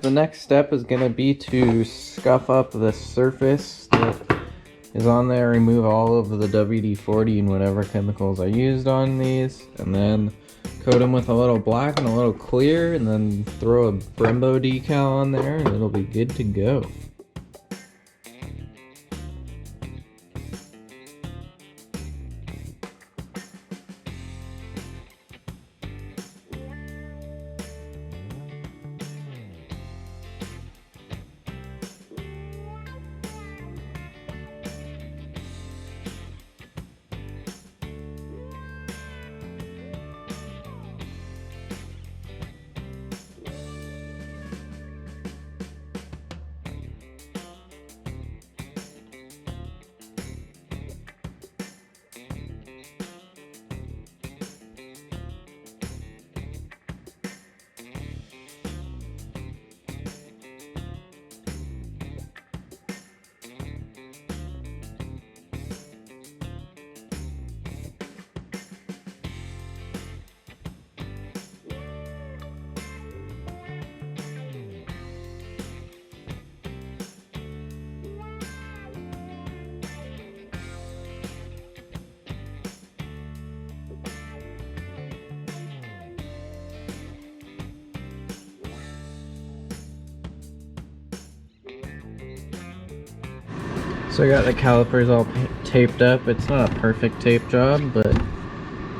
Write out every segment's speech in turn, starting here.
the next step is going to be to scuff up the surface that is on there, remove all of the WD-40 and whatever chemicals I used on these, and then coat them with a little black and a little clear, and then throw a Brembo decal on there, and it'll be good to go. So I got the calipers all taped up. It's not a perfect tape job, but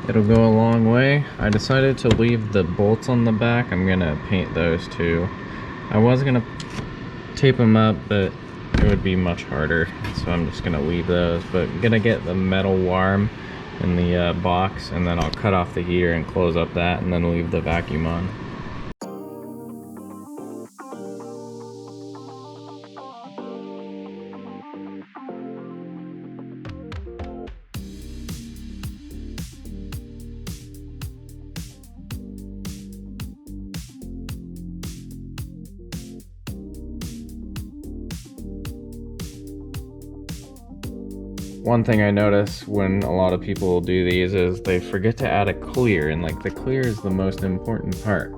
it'll go a long way. I decided to leave the bolts on the back. I'm gonna paint those too. I was gonna tape them up, but it would be much harder, so I'm just gonna leave those. But I'm gonna get the metal worm in the box, and then I'll cut off the heater and close up that, and then leave the vacuum on. One thing I notice when a lot of people do these is they forget to add a clear, and like the clear is the most important part.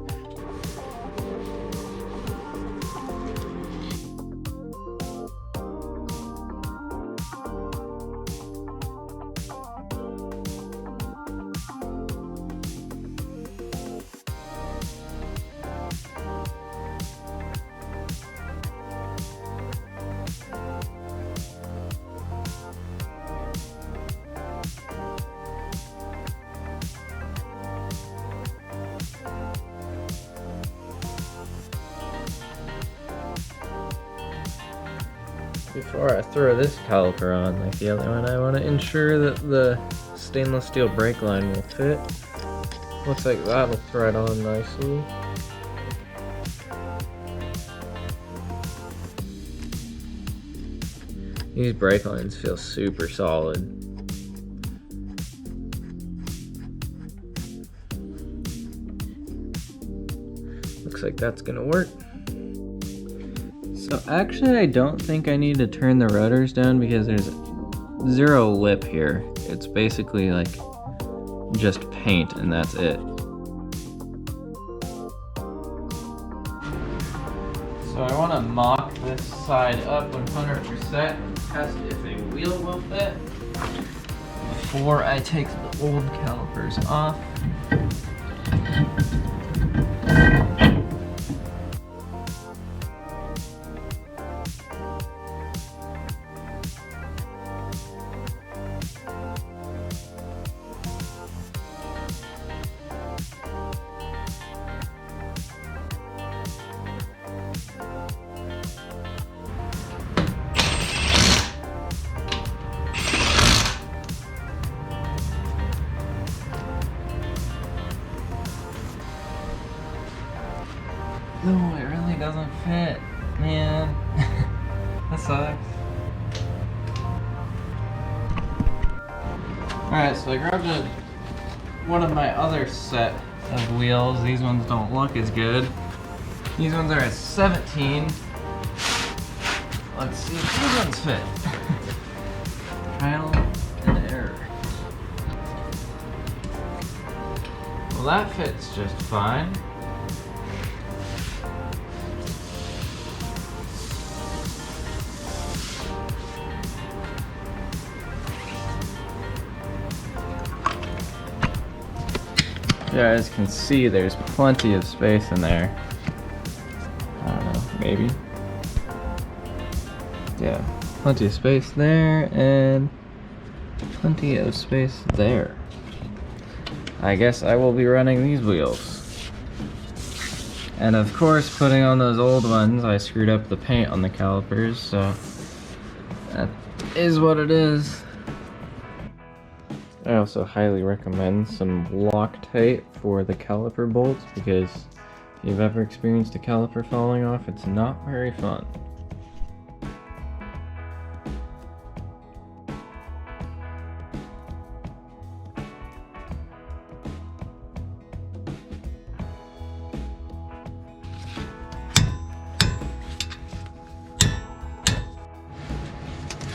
Before I throw this caliper on like the other one, I want to ensure that the stainless steel brake line will fit. Looks like that'll thread on nicely. These brake lines feel super solid. Looks like that's gonna work. So actually I don't think I need to turn the rotors down because there's zero lip here. It's basically like just paint and that's it. So I want to mock this side up 100% and test if a wheel will fit before I take the old calipers off. No, it really doesn't fit, man. That sucks. Alright, so I grabbed one of my other set of wheels. These ones don't look as good. These ones are at 17. Let's see if these ones fit. Trial and error. Well, that fits just fine. you guys can see, there's plenty of space in there. I don't know, maybe. Yeah, plenty of space there and plenty of space there. I guess I will be running these wheels. And of course, putting on those old ones, I screwed up the paint on the calipers, so that is what it is. I also highly recommend some Loctite for the caliper bolts, because if you've ever experienced a caliper falling off, it's not very fun.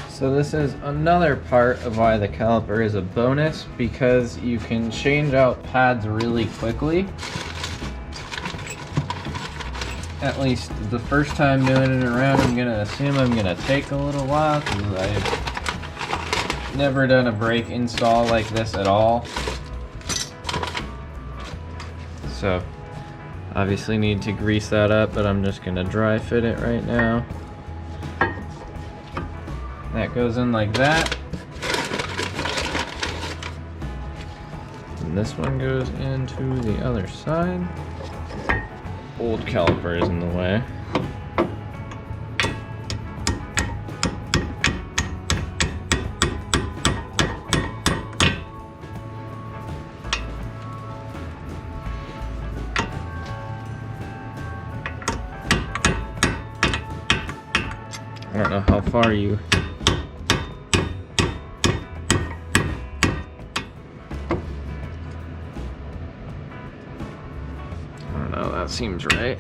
So this is another part of why the caliper is a bonus, because you can change out pads really quickly. At least the first time doing it around, I'm gonna assume I'm gonna take a little while, because I've never done a brake install like this at all. So obviously need to grease that up, but I'm just gonna dry fit it right now. That goes in like that. And this one goes into the other side. Old caliper is in the way. I don't know how far you that seems right.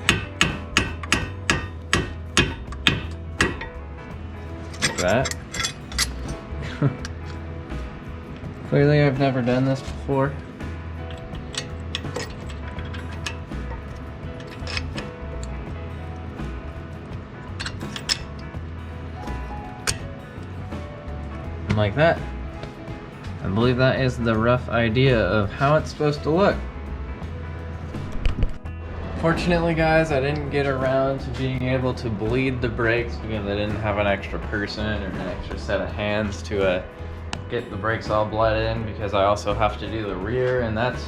Like that. Clearly I've never done this before. And like that. I believe that is the rough idea of how it's supposed to look. Fortunately, guys, I didn't get around to being able to bleed the brakes because I didn't have an extra person or an extra set of hands to get the brakes all bled in, because I also have to do the rear, and that's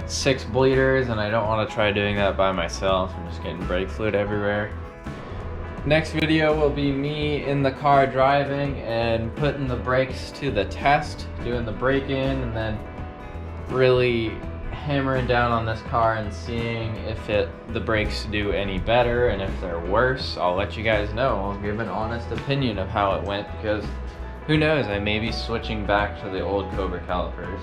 6 bleeders, and I don't want to try doing that by myself. I'm just getting brake fluid everywhere. Next video will be me in the car driving and putting the brakes to the test, doing the brake-in, and then really hammering down on this car and seeing if the brakes do any better, and if they're worse, I'll let you guys know. I'll give an honest opinion of how it went, because who knows, I may be switching back to the old Cobra calipers.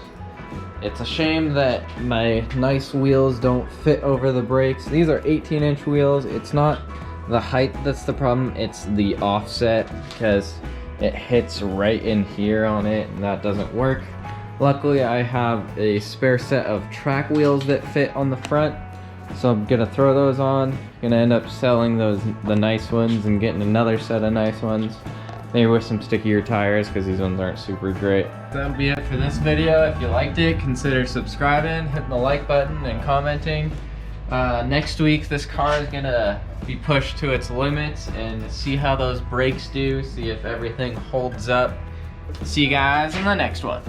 It's a shame that my nice wheels don't fit over the brakes. These are 18-inch wheels. It's not the height that's the problem, it's the offset, because it hits right in here on it, and that doesn't work. Luckily, I have a spare set of track wheels that fit on the front, so I'm gonna throw those on. Gonna end up selling the nice ones and getting another set of nice ones. Maybe with some stickier tires, because these ones aren't super great. That'll be it for this video. If you liked it, consider subscribing, hitting the like button, and commenting. Next week, this car is gonna be pushed to its limits and see how those brakes do, see if everything holds up. See you guys in the next one.